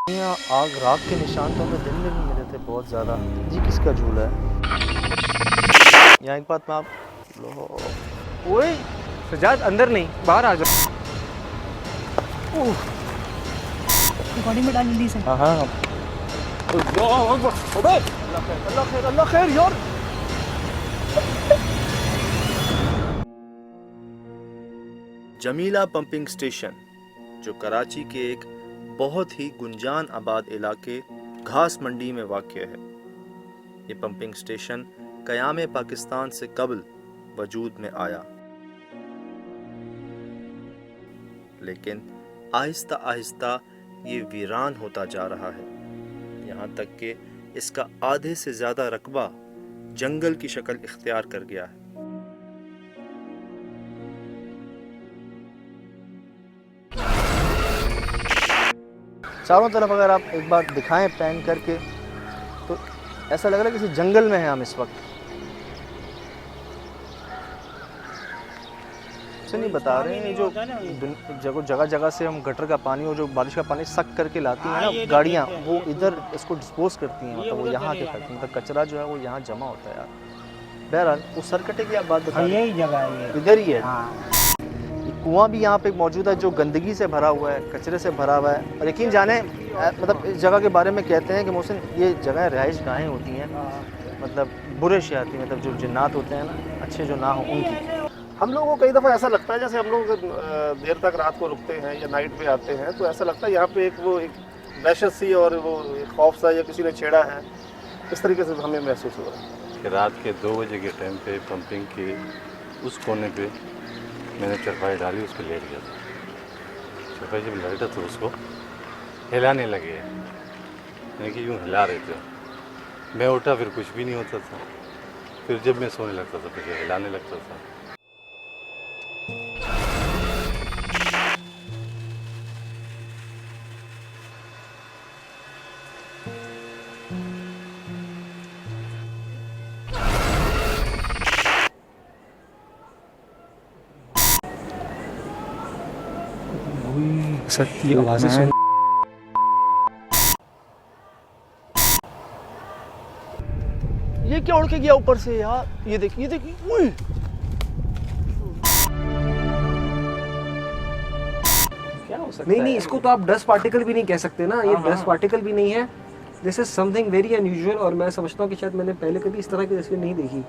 यहाँ आग राख के निशान तो हमें दिन में भी मिले थे बहुत ज़्यादा। जी किसका झूला है? यहाँ एक बात मैं आप लो। ओए सजाद, अंदर नहीं बाहर आ जाओ। गाड़ी में डाल जल्दी से। हाँ हाँ अल्लाह खैर अल्लाह खैर यार। जमीला पंपिंग स्टेशन जो कराची के एक बहुत ही गुंजान आबाद इलाके घास मंडी में वाक़ है। ये पंपिंग स्टेशन क़याम पाकिस्तान से कबल वजूद में आया, लेकिन आहिस्ता आहिस्ता ये वीरान होता जा रहा है, यहाँ तक कि इसका आधे से ज़्यादा रकबा जंगल की शक्ल इख्तियार कर गया है। चारों तरफ अगर आप एक बार दिखाएं पैन करके तो ऐसा लग रहा है किसी जंगल में हैं हम इस वक्त। से नहीं बता रहे हैं, जो जगह जगह से हम गटर का पानी और जो बारिश का पानी सक करके लाती हैं ना गाड़ियाँ, वो इधर इसको डिस्पोज करती हैं, मतलब वो यहाँ के करती हैं, मतलब कचरा जो है वो यहाँ जमा होता है यार। बहरहाल उस सरकटे की आप बात बता, यही जगह है, इधर ही है। कुआं भी यहाँ पे मौजूद है जो गंदगी से भरा हुआ है, कचरे से भरा हुआ है। और यकीन जाने मतलब इस जगह के बारे में कहते हैं कि मोहसिन ये जगह रिहाइश गाहें होती हैं, मतलब बुरे शयाती, मतलब जो जिन्नात होते हैं ना, अच्छे जो ना हो उनकी। हम लोगों को कई दफ़ा ऐसा लगता है जैसे हम लोग देर तक रात को रुकते हैं या नाइट पे आते हैं तो ऐसा लगता है यहाँ पे एक दहशत सी और वो एक खौफ सा या किसी ने छेड़ा है, इस तरीके से हमें महसूस हो रहा है। कि रात के 2 बजे के टाइम पे पंपिंग के उस कोने पे मैंने चरपाई डाली, उस पर लेट गया था। चरपाई जब लेटा तो उसको हिलाने लगे, यानी कि यूँ हिला रहे थे। मैं उठा, फिर कुछ भी नहीं होता था। फिर जब मैं सोने लगता था फिर हिलाने लगता था। सत्य आवाज़ें सुन। ये क्या उड़ के गया ऊपर से यार? ये देखिए उई। क्या हो सकता नहीं, इसको तो आप डस्ट पार्टिकल भी नहीं कह सकते ना, ये डस्ट पार्टिकल भी नहीं है। This is something very unusual, और मैं समझता हूँ कि शायद मैंने पहले कभी इस तरह की तस्वीर नहीं देखी।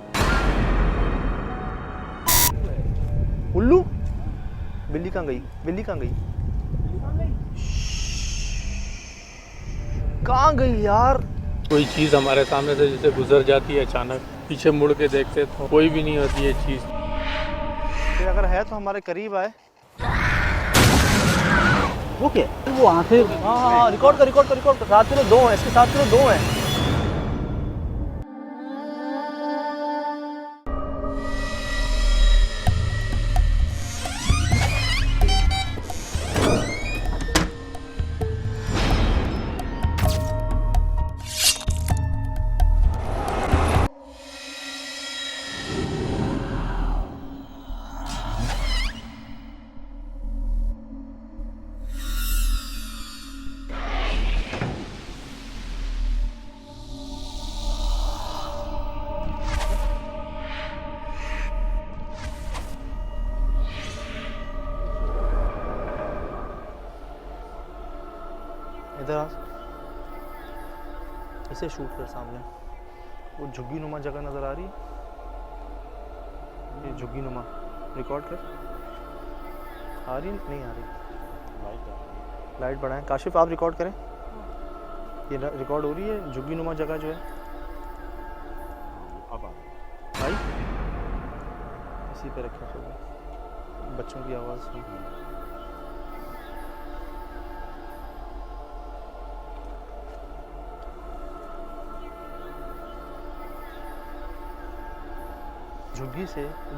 उल्लू, बिल्ली कहाँ गई? बिल्ली कहाँ गई? कहाँ गई यार? कोई चीज़ हमारे सामने से जैसे गुजर जाती है, अचानक पीछे मुड़ के देखते तो कोई भी नहीं होती ये चीज़। फिर अगर है तो हमारे करीब आए। वो क्या? वो आंखें। हाँ, रिकॉर्ड कर। साथ में 2 हैं, इसके साथ में 2 हैं। इधर आ, इसे शूट कर सामने। वो झुग्गी नुमा जगह नज़र आ रही है, ये झुग्गी नुमा। रिकॉर्ड कर। आ रही नहीं आ रही? लाइट बढ़ाएं। काशिफ आप रिकॉर्ड करें। ये रिकॉर्ड हो रही है झुग्गी नुमा जगह जो है। आई इसी पे रखें तो बच्चों की आवाज़ सुन।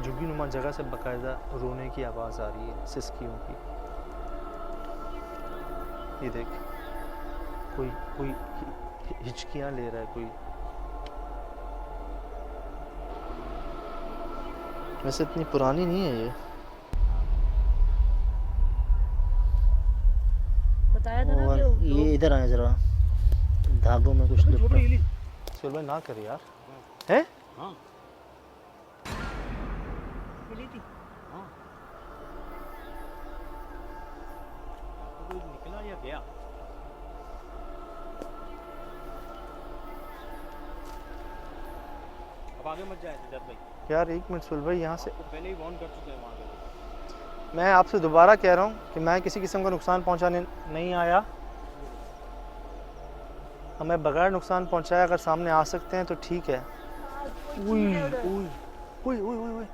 झुग्गी नुमा जगह से बाकायदा रोने की आवाज़ आ रही है, सिसकियों की। ये देख, कोई हिचकियाँ ले रहा है कोई। वैसे इतनी पुरानी नहीं है ये। बताया था ना और कि ये इधर आए जरा, धागों में कुछ लिपटा। सुल भाई ना कर यार, है मिली थी। निकला या गया? अब आगे मत जाए सिद्धार्थ भाई। यार एक मिनट सुल भाई, यहाँ से आपको पहले ही वार्न कर चुके हैं वहाँ पे। मैं आपसे दोबारा कह रहा हूँ कि मैं किसी किस्म का नुकसान पहुँचाने नहीं आया। हमें बगैर नुकसान पहुँचाए अगर सामने आ सकते हैं तो ठीक है। उई उई उई उई उई उई।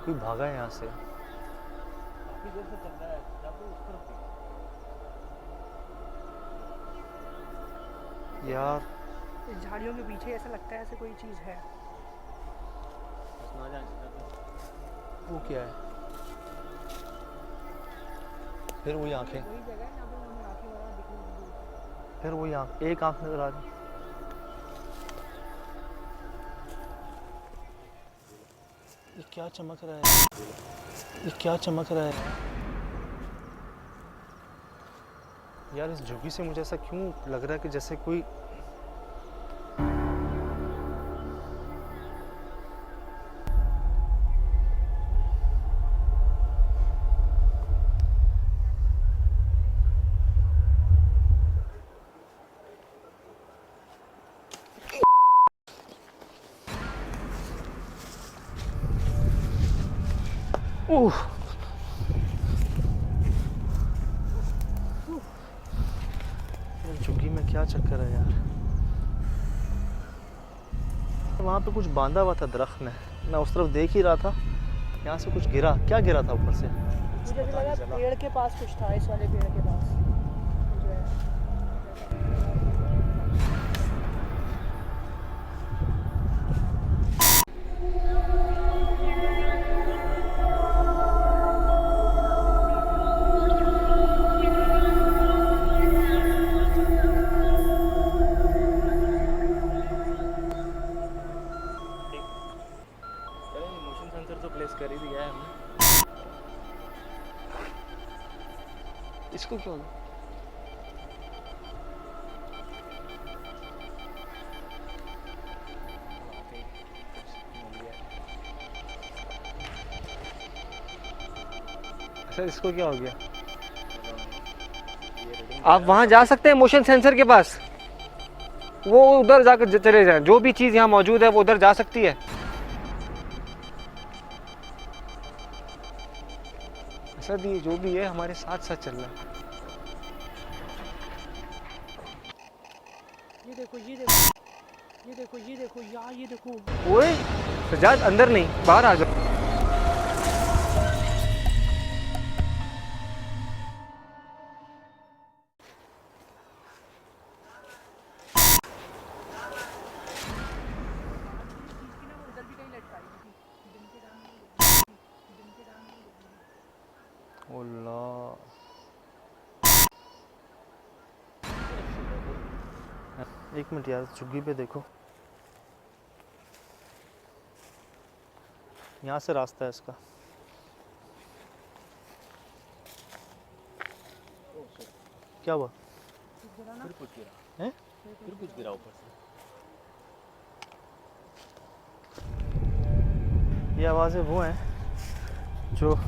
कोई भागा है यहाँ से। काफी देर से चल रहा है, जाके उस तरफ देखो। यार इस झाड़ियों के पीछे ऐसा लगता है ऐसे कोई चीज़ है। बस ना जाए सिद्धार्थ भाई। वो क्या है? फिर वही आंखें, वही जगह है जहाँ पे हमें आँखें वगैरह दिखने लगी। फिर वही आंख, एक आंख नजर आ रही। ये क्या चमक रहा है? ये क्या चमक रहा है यार? इस झुग्गी से मुझे ऐसा क्यों लग रहा है कि जैसे कोई ओह झुग्गी में क्या चक्कर है यार? वहाँ पे कुछ बांधा हुआ था दरख्त में, मैं उस तरफ देख ही रहा था। यहाँ से कुछ गिरा, क्या गिरा था ऊपर से? मुझे भी लगा पेड़ के पास कुछ था, इस वाले पेड़ के पास जो है। मोशन सेंसर तो प्लेस कर ही दिया है हमने। इसको क्यों? अच्छा इसको क्या हो गया? आप वहाँ जा सकते हैं मोशन सेंसर के पास, वो उधर जाकर चले जाएं। जो भी चीज़ यहाँ मौजूद है वो उधर जा सकती है। सर ये जो भी है हमारे साथ साथ चल रहा है। ये देखो ये देखो ये देखो ये देखो यार, ये देखो। ओए सजाद, अंदर नहीं, बाहर आ जाओ। एक मिनट यार, झुग्गी पे देखो, यहाँ से रास्ता है इसका। क्या हुआ? फिर कुछ गिरा हैं? फिर कुछ गिरा ऊपर से। ये आवाज़ें वो हैं जो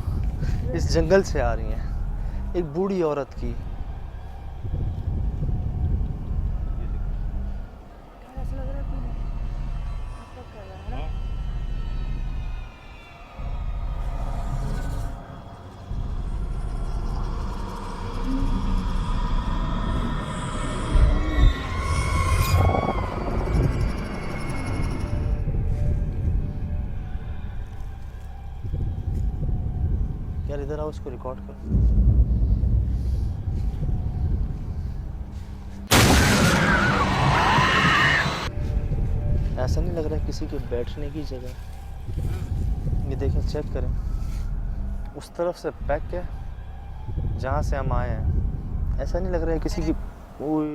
इस जंगल से आ रही हैं, एक बूढ़ी औरत की। यार ऐसा लग रहा है कोई नाटक कर रहा है ना। यार इधर आओ, इसको रिकॉर्ड कर। ऐसा नहीं लग रहा है किसी के बैठने की जगह। ये देखें, चेक करें, उस तरफ से पैक है जहाँ से हम आए हैं। ऐसा नहीं लग रहा है किसी की। ओए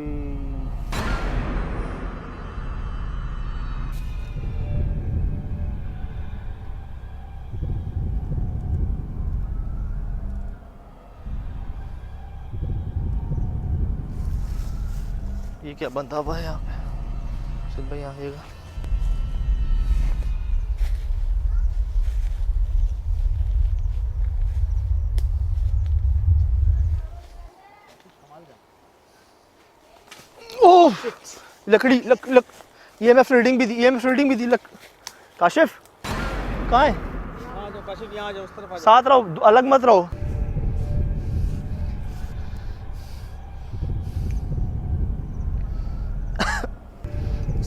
ये क्या बंधा हुआ है यहाँ पे? सिद्ध भाई यहाँ आइएगा। ओह लकड़ी EMF रीडिंग भी दी, EMF रीडिंग भी दी। काशिफ कहाँ है? हाँ जो काशिफ यहाँ आ जाओ, उस तरफ आ जाओ। साथ रहो, अलग मत रहो।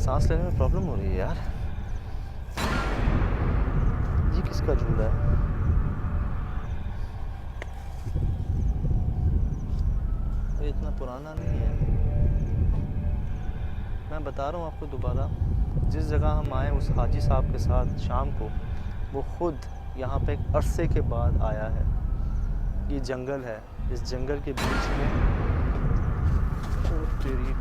सांस लेने में प्रॉब्लम हो रही है यार। ये किसका झूला है? ये इतना पुराना नहीं है। मैं बता रहा हूँ आपको दोबारा, जिस जगह हम आए उस हाजी साहब के साथ शाम को, वो खुद यहाँ पे एक अरसे के बाद आया है। ये जंगल है, इस जंगल के बीच में ओ तेरी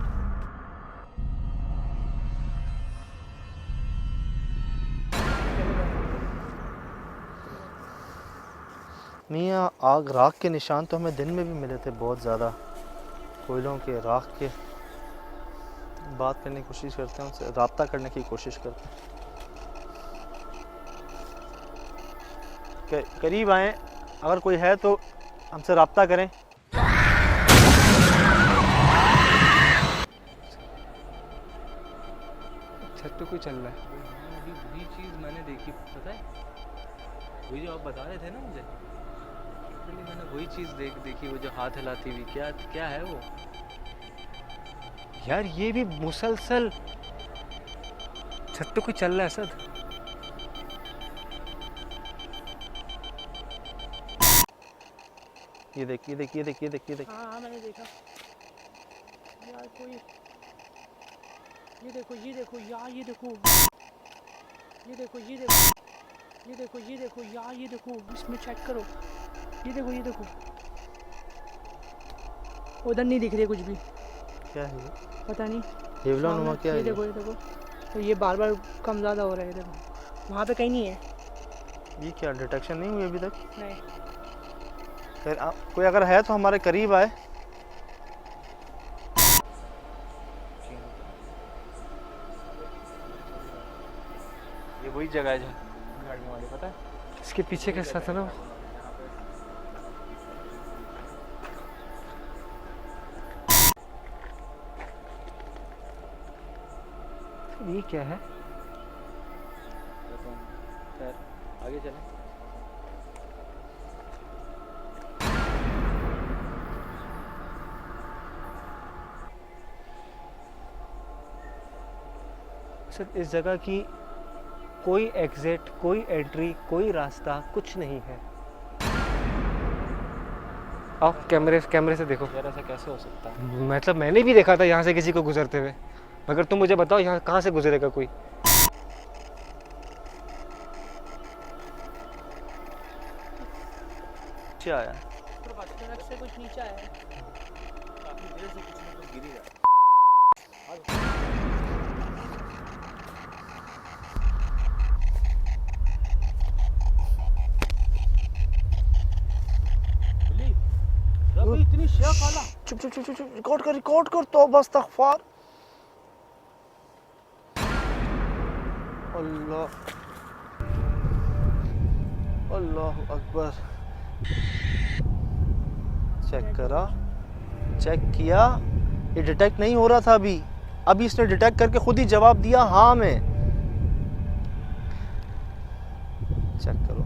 मियाँ, आग राख के निशान तो हमें दिन में भी मिले थे बहुत ज़्यादा। कोयलों के, राख के। बात करने की कोशिश करते हैं उनसे, रब्ता करने की कोशिश करते हैं। करीब आएँ, अगर कोई है तो हमसे रब्ता करें। छत पे कोई चल रहा है। अभी वही चीज़ मैंने देखी, पता है वही जो आप बता रहे थे ना मुझे, एक्चुअली मैंने वही चीज़ देखी, वो जो हाथ हिलाती हुई, क्या है वो? यार ये भी मुसलसल छत पे कोई चल रहा है सर। ये देखिए। हाँ मैंने देखा यार, कोई ये देखो यार, ये देखो यार, ये देखो इसमें चेक करो, ये देखो उधर नहीं दिख रही कुछ भी। क्या है ये? पता नहीं देवला नुमा क्या है ये देखो तो ये बार बार कम ज़्यादा हो रहा है। ये देखो वहाँ पे कहीं नहीं है। ये क्या डिटेक्शन नहीं हुई अभी तक? नहीं फिर कोई अगर है तो हमारे करीब आए। ये वही जगह है जहाँ गाड़ियों वाले, पता है? इसके पीछे के साथ है ना, ये क्या है? खैर आगे चलें। सर इस जगह की कोई एग्जिट, कोई एंट्री, कोई रास्ता कुछ नहीं है। आप कैमरे से देखो। यार ऐसा कैसे हो सकता है? मतलब मैंने भी देखा था यहाँ से किसी को गुजरते हुए, मगर तुम मुझे बताओ यहाँ कहाँ से गुजरेगा कोई? क्या आया? सड़क से कुछ नीचे आया है। काफी देर से कुछ ना कुछ गिर ही रहा है। इतनी शेफ वाला चुप रिकॉर्ड कर तौबा इस्तगफार। अल्लाह अकबर। चेक किया, ये डिटेक्ट नहीं हो रहा था अभी इसने डिटेक्ट करके खुद ही जवाब दिया हाँ में। चेक करो,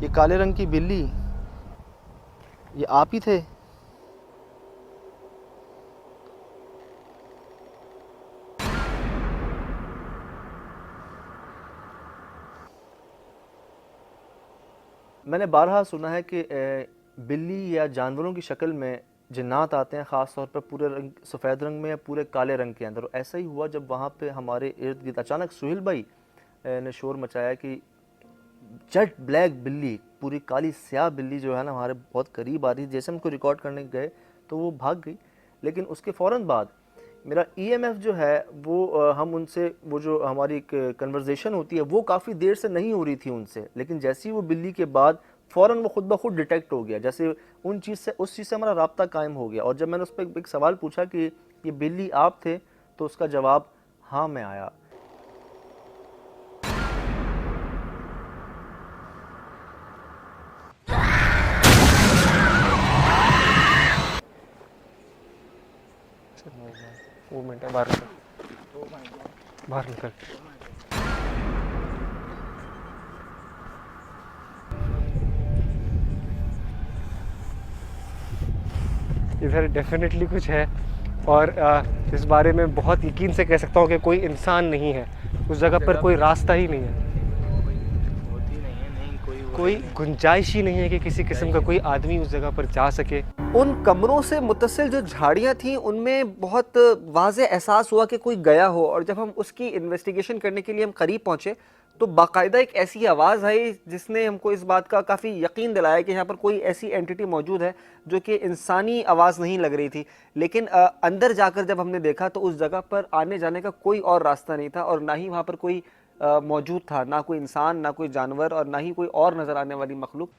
ये काले रंग की बिल्ली, ये आप ही थे? मैंने बारहा सुना है कि बिल्ली या जानवरों की शक्ल में जिन्नात आते हैं, ख़ास तौर पर पूरे रंग, सफ़ेद रंग में या पूरे काले रंग के अंदर। ऐसा ही हुआ जब वहाँ पे हमारे इर्द गिर्द अचानक सुहेल भाई ने शोर मचाया कि जेट ब्लैक बिल्ली, पूरी काली स्याह बिल्ली जो है ना हमारे बहुत करीब आ रही थी। जैसे हम को रिकॉर्ड करने गए तो वो भाग गई, लेकिन उसके फ़ौरन बाद मेरा EMF जो है वो हम उनसे, वो जो हमारी कन्वर्सेशन होती है वो काफ़ी देर से नहीं हो रही थी उनसे, लेकिन जैसे ही वो बिल्ली के बाद फ़ौरन वो खुद ब खुद डिटेक्ट हो गया, जैसे उस चीज़ से हमारा राब्ता कायम हो गया। और जब मैंने उस पर एक सवाल पूछा कि ये बिल्ली आप थे? तो उसका जवाब हाँ मैं आया। मूवमेंट है, बाहर निकल, बाहर निकल। इधर डेफिनेटली कुछ है और इस बारे में बहुत यकीन से कह सकता हूँ कि कोई इंसान नहीं है उस जगह पर, कोई रास्ता ही नहीं है, होती नहीं है, नहीं कोई गुंजाइश ही नहीं है कि किसी किस्म का कोई आदमी उस जगह पर जा सके। उन कमरों से मुत्तसिल जो झाड़ियाँ थीं उनमें बहुत वाज़े एहसास हुआ कि कोई गया हो, और जब हम उसकी इन्वेस्टिगेशन करने के लिए हम करीब पहुँचे तो बाकायदा एक ऐसी आवाज़ आई जिसने हमको इस बात का काफ़ी यकीन दिलाया कि यहाँ पर कोई ऐसी एंटिटी मौजूद है जो कि इंसानी आवाज़ नहीं लग रही थी। लेकिन अंदर जाकर जब हमने देखा तो उस जगह पर आने जाने का कोई और रास्ता नहीं था, और ना ही वहाँ पर कोई मौजूद था, ना कोई इंसान, ना कोई जानवर, और ना ही कोई और नज़र आने वाली मखलूक।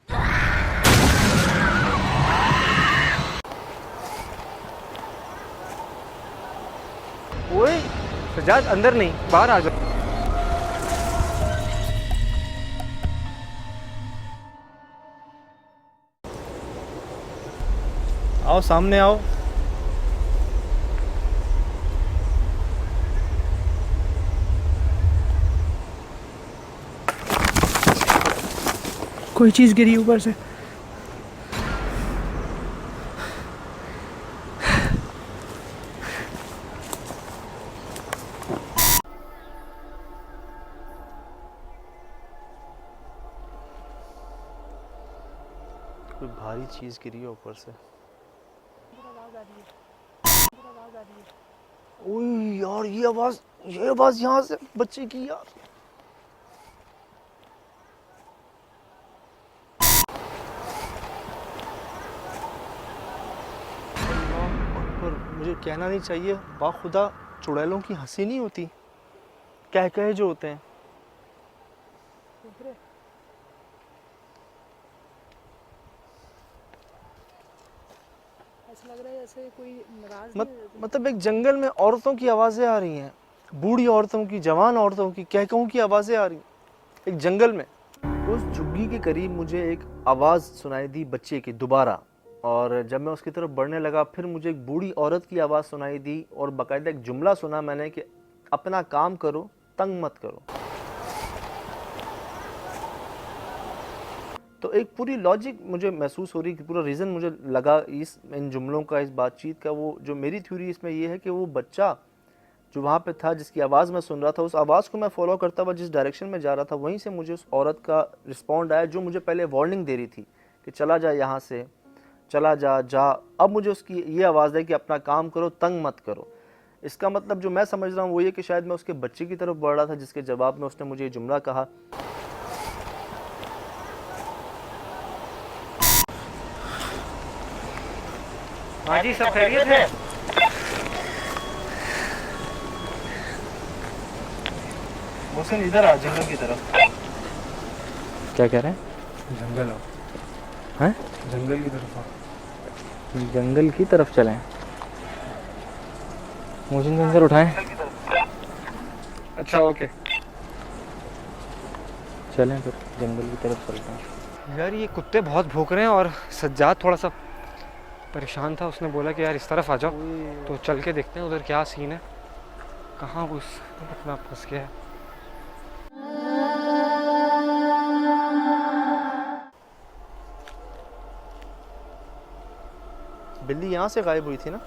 ओए सजाद, अंदर नहीं, बाहर आ जाओ। आओ सामने आओ। कोई चीज़ गिरी ऊपर से। कोई भारी चीज़ गिरी है ऊपर से। ओह यार, ये आवाज़ यहाँ से बच्चे की यार। पर मुझे कहना नहीं चाहिए, बाखुदा चुड़ैलों की हंसी नहीं होती, कह कहे जो होते हैं। ऐसा लग रहा है जैसे कोई नाराज नहीं है। मतलब एक जंगल में औरतों की आवाज़ें आ रही हैं, बूढ़ी औरतों की, जवान औरतों की, कहकों की आवाज़ें आ रही हैं एक जंगल में। उस झुग्गी के करीब मुझे एक आवाज़ सुनाई दी बच्चे की दोबारा, और जब मैं उसकी तरफ बढ़ने लगा फिर मुझे एक बूढ़ी औरत की आवाज़ सुनाई दी, और बाकायदा एक जुमला सुना मैंने कि अपना काम करो, तंग मत करो। तो एक पूरी लॉजिक मुझे महसूस हो रही, पूरा रीज़न मुझे लगा इन जुमलों का, इस बातचीत का। वो जो मेरी थ्योरी इसमें ये है कि वो बच्चा जो वहाँ पे था, जिसकी आवाज़ मैं सुन रहा था, उस आवाज़ को मैं फॉलो करता हुआ जिस डायरेक्शन में जा रहा था, वहीं से मुझे उस औरत का रिस्पॉन्ड आया जो मुझे पहले वार्निंग दे रही थी कि चला जा यहाँ से, चला जा। अब मुझे उसकी ये आवाज़ है कि अपना काम करो, तंग मत करो। इसका मतलब जो मैं समझ रहा हूँ वो ये कि शायद मैं उसके बच्चे की तरफ बढ़ रहा था, जिसके जवाब में उसने मुझे ये जुमला कहा। हाँ जी, सब खैरियत है? मोहसिन इधर आ, जंगल की तरफ। क्या कह रहे हैं? जंगल आओ। हैं? जंगल की तरफ आओ। जंगल की तरफ चलें? मोशन सेंसर उठाएं? अच्छा ओके, चलें फिर जंगल की तरफ चलते हैं। यार ये कुत्ते बहुत भौंक रहे हैं और सज्जाद थोड़ा सा परेशान था। उसने बोला कि यार इस तरफ आ जाओ, तो चल के देखते हैं उधर क्या सीन है, कहाँ वो अपना फंस गया है। बिल्ली यहाँ से गायब हुई थी ना?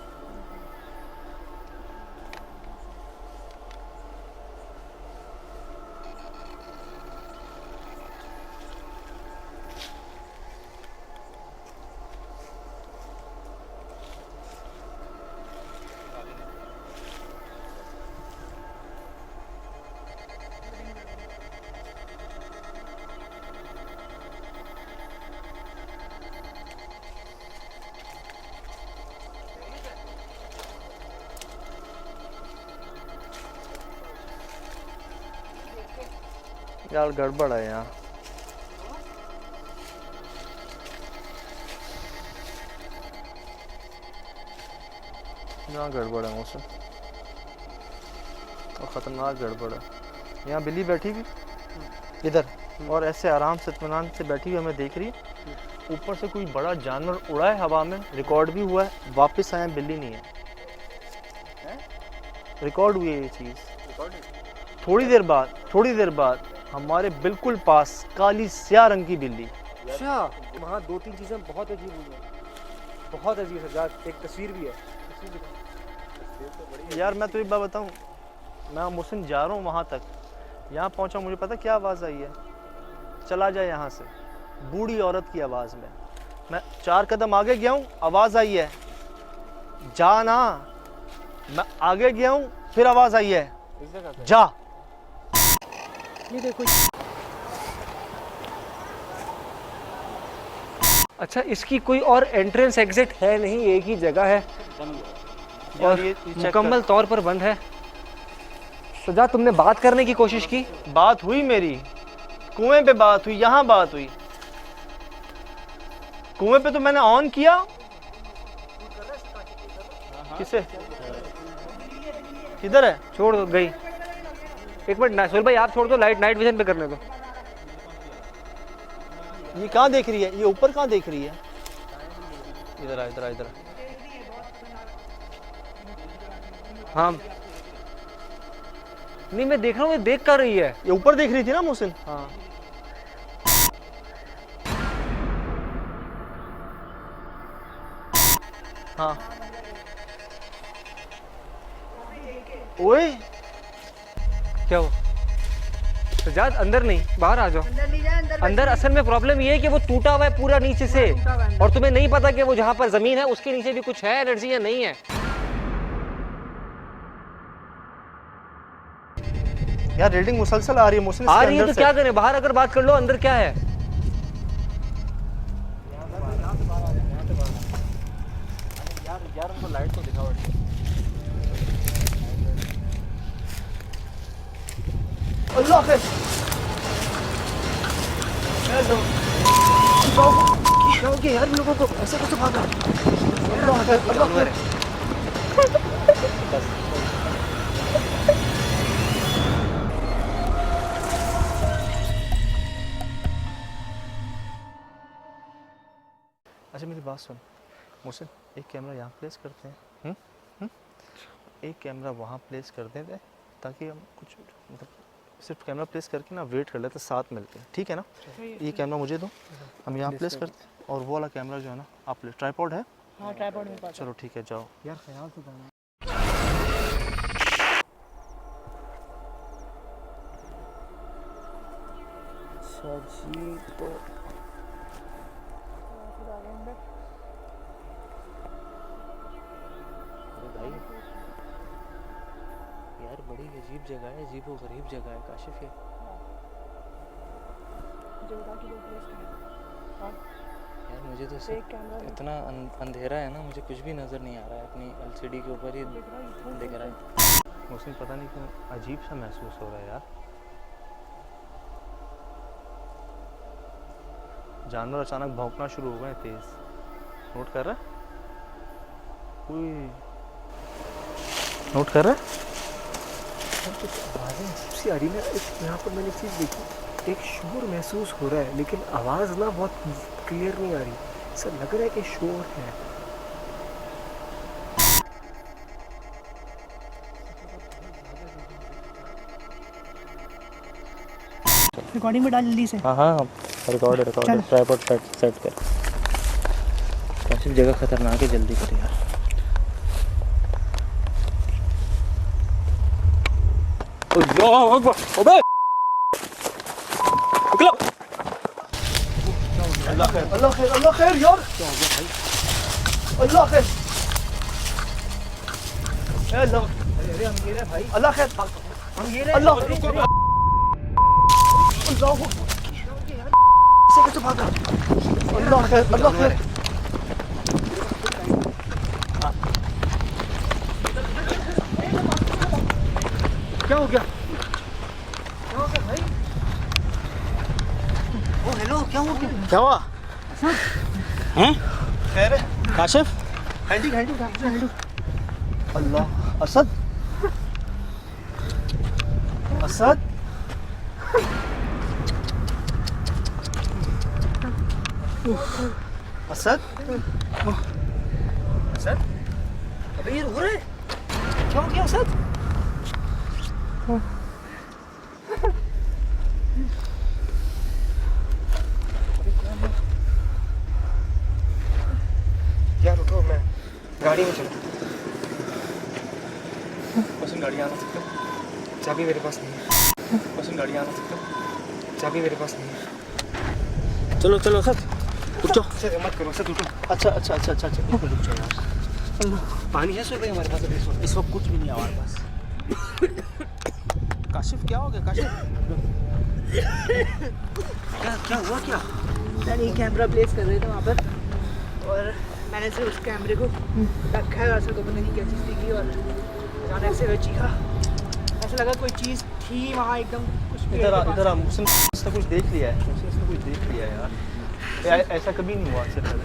यार गड़बड़ है यहाँ। यहाँ गड़बड़ है मौसम, और ख़तरनाक गड़बड़ है। यहाँ बिल्ली बैठी हुई इधर, और ऐसे आराम से इत्मीनान से बैठी हुई हमें देख रही है। ऊपर से कोई बड़ा जानवर उड़ा है हवा में, रिकॉर्ड भी हुआ है, वापस आया बिल्ली नहीं है, रिकॉर्ड हुई है ये चीज़। थोड़ी देर बाद हमारे बिल्कुल पास काली स्याह रंग की बिल्ली। अच्छा, वहाँ 2-3 चीज़ें बहुत अजीब हुई हैं, बहुत अजीब सजाद। एक तस्वीर भी है, यार मैं तो एक बात बताऊँ, मैं मोहसिन जा रहा हूँ वहाँ तक, यहाँ पहुँचा, मुझे पता क्या आवाज़ आई है, चला जाए यहाँ से, बूढ़ी औरत की आवाज़ में। मैं 4 कदम आगे गया हूँ, आवाज़ आई है, जा ना। मैं आगे गया हूँ, फिर आवाज़ आई है, जा। ये देखो, अच्छा इसकी कोई और एंट्रेंस एग्जिट है नहीं, एक ही जगह है और ये चेक मुकम्मल तौर पर बंद है। सजाद तुमने बात करने की कोशिश की? बात हुई मेरी, कुएं पे बात हुई, यहाँ बात हुई, कुएं पे तो मैंने ऑन किया। किसे, किधर है? छोड़ दो, गई। एक मिनट सोहेल भाई, आप छोड़ दो, नाइट विजन पे करने दो। ये कहाँ देख रही है, ये ऊपर कहाँ देख रही है? इधर आ, इधर आ, इधर आ। हाँ नहीं, मैं देख रहा हूँ, ये देख कर रही है। ये ऊपर देख रही थी ना मोहसिन? हाँ हाँ। ओए क्या हो? सजाद अंदर नहीं, बाहर आ जाओ। अंदर असल में प्रॉब्लम ये है कि वो टूटा हुआ है पूरा नीचे से, और तुम्हें नहीं पता कि वो जहाँ पर जमीन है उसके नीचे भी कुछ है, एनर्जी या नहीं है। यार रीडिंग मुसलसल आ रही है मोहसिन, आ रही है तो क्या करें, बाहर अगर बात कर लो, अंदर क्या है? यार उनको लाइट तो दिखाओ। अल्लाह के क्या हो गया यार, लोगों को ऐसे कैसे भागा? अल्लाह के, अल्लाह के। अच्छा मेरी बात सुन मोहसिन, एक कैमरा यहाँ प्लेस करते हैं, एक कैमरा वहाँ प्लेस कर देते हैं, ताकि हम कुछ मतलब सिर्फ कैमरा प्लेस करके ना वेट कर लेते साथ मिलके, ठीक है ना? ये कैमरा मुझे दो, हम यहाँ प्लेस करते हैं, और वो वाला कैमरा जो है ना आप ले। ट्राइपॉड है? हाँ ट्राइपॉड मेरे पास। चलो ठीक है, जाओ। यार ख्याल से करना। जी तो भाई यार बड़ी अजीब जगह है, अजीब व गरीब जगह है काशिफ ये। यार मुझे तो इतना अंधेरा है ना, मुझे कुछ भी नज़र नहीं आ रहा है, अपनी एलसीडी के ऊपर ही दिख रहा है। मोहसिन पता नहीं क्यों अजीब सा महसूस हो रहा है यार, जानवर अचानक भौंकना शुरू हो गए तेज। नोट कर रहा है? नोट कर रहा है? आवाज़ें सी आ रही है। यहाँ पर मैंने चीज़ देखी, एक शोर महसूस हो रहा है, लेकिन आवाज़ ना बहुत क्लियर नहीं आ रही, ऐसा लग रहा है कि शोर है। रिकॉर्डिंग में डाल जल्दी से। हाँ हाँ रिकॉर्ड ट्राइपॉड सेट कर। काशिफ जगह खतरनाक है, जल्दी कर यार। अल्लाह खैर, अल्लाह खैर, अल्लाह खैर यार, अल्लाह खैर, अल्लाह खैर, अल्लाह कैसे भागा? अल्लाह खैर, अल्लाह खैर। क्या हो गया? क्या हो गया भाई? ओ हेलो, क्या हो गया? क्या हुआ? हैं? खैर है? काशिफ? हैंडी अल्लाह, असद, असद, असद, असद, अबे ये रो रहा है, क्या हो गया असद? क्या रुको, मैं गाड़ी में चलता हूँ। बस गाड़ी आना सकता, चाबी मेरे पास नहीं है। बस गाड़ी आना सकता, चाबी मेरे पास नहीं है। चलो चलो सर, रुक जाओ। सर मत करो सर, रुको। अच्छा अच्छा अच्छा अच्छा अच्छा, रुक जाओ यार। पानी है सर भाई हमारे पास अभी इस वक्त कुछ भी नहीं है हमारे पास। काशिफ क्या हो गया काशिफ? क्या क्या हुआ क्या? मैंने कैमरा प्लेस कर रहे थे वहाँ पर और मैंने सिर्फ उस कैमरे को रखा है, ऐसा तो पता नहीं क्या चीज़ दिखी और अचानक से वह चीखा। ऐसा लगा कोई चीज़ थी वहाँ एकदम कुछ पेड़ के पास। इधर उसने कुछ देख लिया है, उसने कुछ देख लिया है यार। ऐसा कभी नहीं हुआ इससे पहले।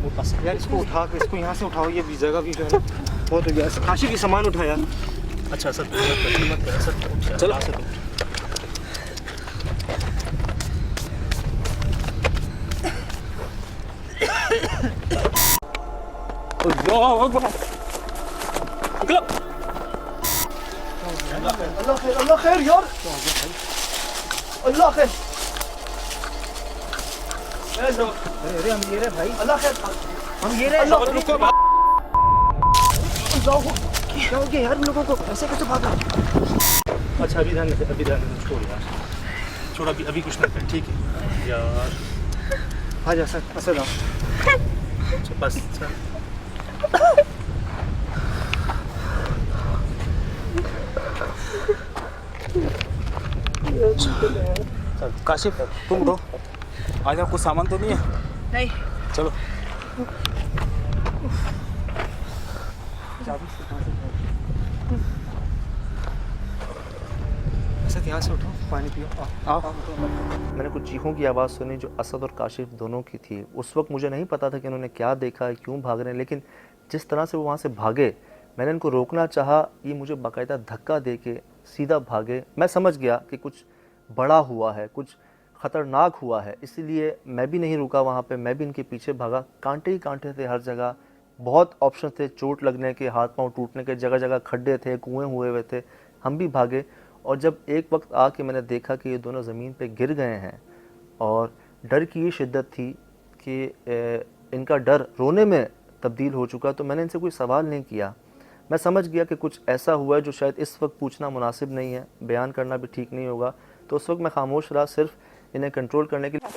वो बस यार इसको उठा के इसको यहाँ से उठाओ, ये भी जगह भी जो है ना बहुत हो गया। काशी की सामान उठाया। अच्छा सर मत कर सर, चलो से तुम। अल्लाह खैर यार, अल्लाह खैर। अरे हम ये रहे भाई, अल्लाह खैर, हम ये रहे। क्या हो गया यार इन लोगों को, ऐसे कैसे भागा? अच्छा अभी ध्यान से छोड़ यार, छोड़ अभी कुछ नहीं कर, ठीक है यार। आ जा सर, असद आओ बस सर। काशिफ तुम उठो, आज आपको सामान तो नहीं है? नहीं। चलो असद यहाँ से उठो, पानी पियो, आओ। मैंने कुछ चीखों की आवाज़ सुनी जो असद और काशिफ दोनों की थी। उस वक्त मुझे नहीं पता था कि उन्होंने क्या देखा है, क्यों भाग रहे हैं, लेकिन जिस तरह से वो वहाँ से भागे, मैंने इनको रोकना चाहा, ये मुझे बाकायदा धक्का दे के सीधा भागे। मैं समझ गया कि कुछ बड़ा हुआ है, कुछ ख़तरनाक हुआ है, इसीलिए मैं भी नहीं रुका वहाँ पे, मैं भी इनके पीछे भागा। कांटे ही कांटे थे हर जगह, बहुत ऑप्शन थे चोट लगने के, हाथ पांव टूटने के, जगह जगह खड्डे थे, कुएं हुए हुए थे। हम भी भागे और जब एक वक्त आके मैंने देखा कि ये दोनों ज़मीन पे गिर गए हैं और डर की ये शिद्दत थी कि इनका डर रोने में तब्दील हो चुका, तो मैंने इनसे कोई सवाल नहीं किया। मैं समझ गया कि कुछ ऐसा हुआ है जो शायद इस वक्त पूछना मुनासिब नहीं है, बयान करना भी ठीक नहीं होगा, तो उस वक्त मैं खामोश रहा, सिर्फ इन्हें कंट्रोल करने के लिए।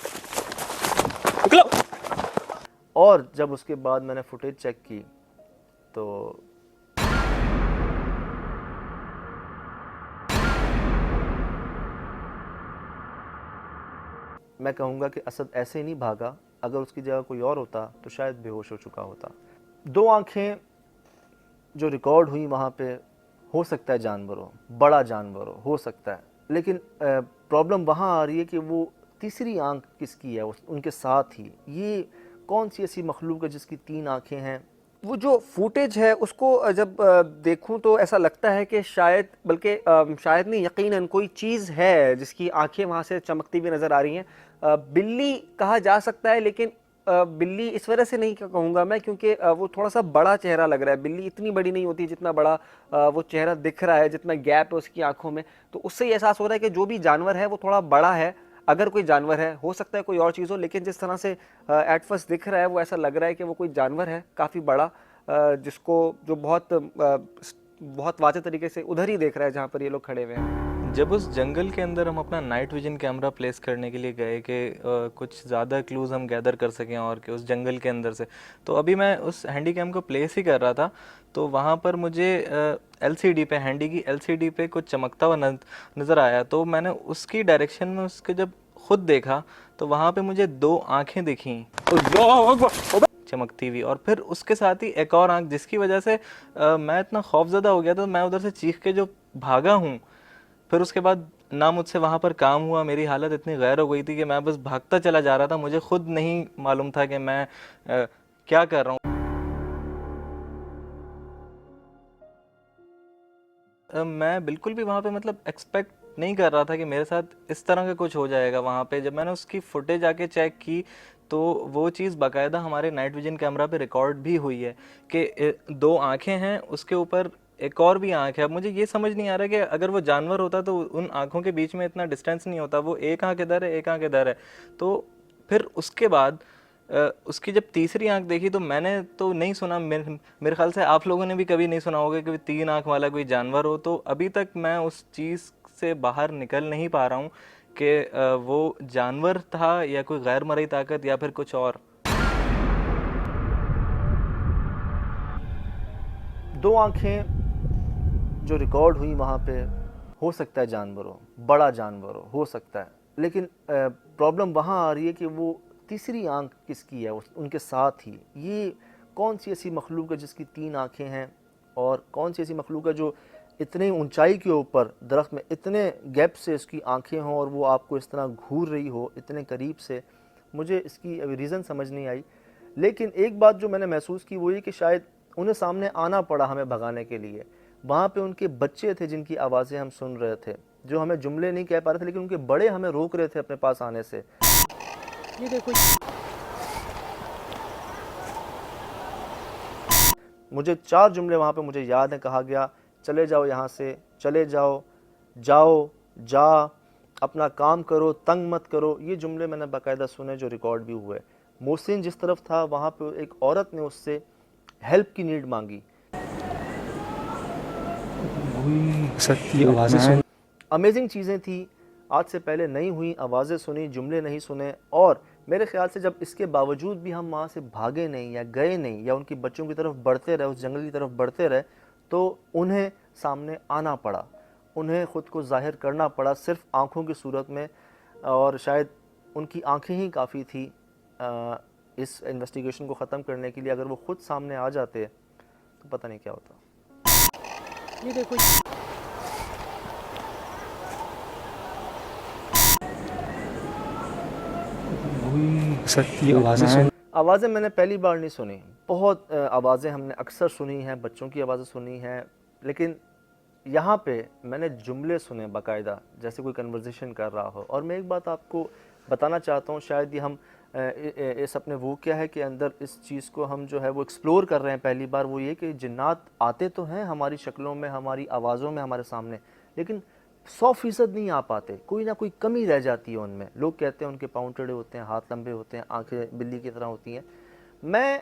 और जब उसके बाद मैंने फुटेज चेक की तो मैं कहूँगा कि असद ऐसे नहीं भागा, अगर उसकी जगह कोई और होता तो शायद बेहोश हो चुका होता। दो आंखें जो रिकॉर्ड हुई वहाँ पे, हो सकता है जानवर हो, बड़ा जानवर हो सकता है, लेकिन प्रॉब्लम वहाँ आ रही है कि वो तीसरी आंख किसकी है उनके साथ ही। ये कौन सी ऐसी मखलूक है जिसकी तीन आंखें हैं? वो जो फुटेज है उसको जब देखूं तो ऐसा लगता है कि शायद, बल्कि शायद नहीं, यकीनन कोई चीज़ है जिसकी आंखें वहाँ से चमकती हुई नज़र आ रही हैं। बिल्ली कहा जा सकता है, लेकिन बिल्ली इस वजह से नहीं कहूँगा मैं, क्योंकि वो थोड़ा सा बड़ा चेहरा लग रहा है। बिल्ली इतनी बड़ी नहीं होती जितना बड़ा वो चेहरा दिख रहा है, जितना गैप है उसकी आंखों में, तो उससे ही एहसास हो रहा है कि जो भी जानवर है वो थोड़ा बड़ा है। अगर कोई जानवर है, हो सकता है कोई और चीज़ हो, लेकिन जिस तरह से एट फर्स्ट दिख रहा है वो ऐसा लग रहा है कि वो कोई जानवर है काफ़ी बड़ा, जिसको जो बहुत वाज़ेह तरीके से उधर ही देख रहा है जहाँ पर ये लोग खड़े हुए हैं। जब उस जंगल के अंदर हम अपना नाइट विजन कैमरा प्लेस करने के लिए गए कि कुछ ज़्यादा क्लूज़ हम गैदर कर सकें और कि उस जंगल के अंदर से, तो अभी मैं उस हैंडी कैम को प्लेस ही कर रहा था, तो वहाँ पर मुझे एलसीडी पे, हैंडी की एलसीडी पे कुछ चमकता हुआ नज़र आया। तो मैंने उसकी डायरेक्शन में उसके जब खुद देखा तो वहाँ पे मुझे दो आँखें दिखी चमकती हुई, और फिर उसके साथ ही एक और आँख, जिसकी वजह से मैं इतना खौफज़दा हो गया था, मैं उधर से चीख के जो भागा हूँ। फिर उसके बाद ना मुझसे वहाँ पर काम हुआ, मेरी हालत इतनी गैर हो गई थी कि मैं बस भागता चला जा रहा था, मुझे खुद नहीं मालूम था कि मैं क्या कर रहा हूँ। मैं बिल्कुल भी वहाँ पे मतलब एक्सपेक्ट नहीं कर रहा था कि मेरे साथ इस तरह का कुछ हो जाएगा। वहाँ पे जब मैंने उसकी फुटेज आके चेक की तो वो चीज़ बाकायदा हमारे नाइट विजन कैमरा पे रिकॉर्ड भी हुई है कि 2 आँखें हैं, उसके ऊपर एक और भी आँख है। अब मुझे ये समझ नहीं आ रहा कि अगर वो जानवर होता तो उन आँखों के बीच में इतना डिस्टेंस नहीं होता, वो एक आँख इधर है एक आँख इधर है। तो फिर उसके बाद उसकी जब तीसरी आंख देखी तो मैंने तो नहीं सुना, मेरे ख्याल से आप लोगों ने भी कभी नहीं सुना होगा कि 3 आंख वाला कोई जानवर हो। तो अभी तक मैं उस चीज़ से बाहर निकल नहीं पा रहा हूँ कि वो जानवर था या कोई गैर मरई ताकत या फिर कुछ और। 2 आँखें जो रिकॉर्ड हुई वहाँ पे, हो सकता है जानवर हो, बड़ा जानवर हो सकता है, लेकिन प्रॉब्लम वहाँ आ रही है कि वो तीसरी आंख किसकी है उनके साथ ही। ये कौन सी ऐसी मखलूक है जिसकी 3 आँखें हैं, और कौन सी ऐसी मखलूक है जो इतनी ऊंचाई के ऊपर दरख्त में इतने गैप से इसकी आंखें हों और वो आपको इस तरह घूर रही हो इतने करीब से। मुझे इसकी अभी रीज़न समझ नहीं आई, लेकिन एक बात जो मैंने महसूस की वो ये कि शायद उन्हें सामने आना पड़ा हमें भगाने के लिए। वहाँ पे उनके बच्चे थे जिनकी आवाज़ें हम सुन रहे थे, जो हमें जुमले नहीं कह पा रहे थे, लेकिन उनके बड़े हमें रोक रहे थे अपने पास आने से। ये देखो, मुझे 4 जुमले वहाँ पे मुझे याद हैं। कहा गया चले जाओ यहाँ से, चले जाओ, जाओ, जा, अपना काम करो, तंग मत करो। ये जुमले मैंने बाकायदा सुने जो रिकॉर्ड भी हुए। मोहसिन जिस तरफ था वहाँ पे एक औरत ने उससे हेल्प की नीड मांगी। अमेजिंग चीज़ें थी, आज से पहले नहीं हुई, आवाज़ें सुनी, जुमले नहीं सुने। और मेरे ख्याल से जब इसके बावजूद भी हम वहाँ से भागे नहीं या गए नहीं या उनके बच्चों की तरफ बढ़ते रहे, उस जंगल की तरफ बढ़ते रहे, तो उन्हें सामने आना पड़ा, उन्हें ख़ुद को ज़ाहिर करना पड़ा सिर्फ़ आँखों की सूरत में। और शायद उनकी आँखें ही काफ़ी थी इस इन्वेस्टिगेशन को ख़त्म करने के लिए। अगर वो ख़ुद सामने आ जाते तो पता नहीं क्या होता। ये देखो, आवाज़ें मैंने पहली बार नहीं सुनी, बहुत आवाज़ें हमने अक्सर सुनी हैं, बच्चों की आवाज़ें सुनी हैं, लेकिन यहाँ पे मैंने जुमले सुने बाकायदा, जैसे कोई कन्वर्सेशन कर रहा हो। और मैं एक बात आपको बताना चाहता हूँ, शायद ये हम इस अपने वो क्या है कि अंदर इस चीज़ को हम जो है वो एक्सप्लोर कर रहे हैं पहली बार, वो ये कि जिन्नात आते तो हैं हमारी शक्लों में, हमारी आवाज़ों में, हमारे सामने, लेकिन 100% नहीं आ पाते, कोई ना कोई कमी रह जाती है उनमें। लोग कहते हैं उनके पाँव टेढ़े होते हैं, हाथ लंबे होते हैं, आंखें बिल्ली की तरह होती हैं। मैं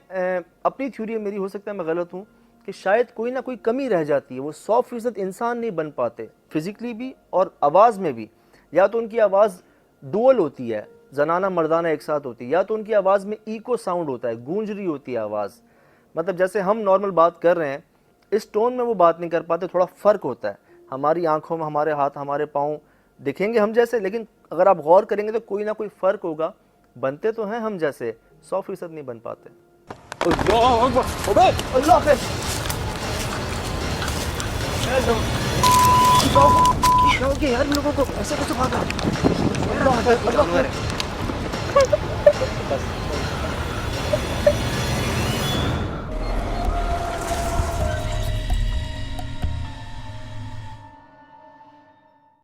अपनी थ्योरी मेरी, हो सकता है मैं गलत हूँ, कि शायद कोई ना कोई कमी रह जाती है, वो 100% इंसान नहीं बन पाते, फिज़िकली भी और आवाज़ में भी। या तो उनकी आवाज़ डुअल होती है, जनाना मर्दाना एक साथ होती है, या तो उनकी आवाज़ में इको साउंड होता है, गूंज रही होती है आवाज़। मतलब जैसे हम नॉर्मल बात कर रहे हैं, इस टोन में वो बात नहीं कर पाते, थोड़ा फ़र्क होता है। हमारी आंखों में हमारे हाथ, हमारे पाँव दिखेंगे हम जैसे, लेकिन अगर आप गौर करेंगे तो कोई ना कोई फ़र्क होगा। बनते तो हैं हम जैसे, 100% नहीं बन पाते। अल्लाह के यार, लोगों को ऐसे कैसे भागा?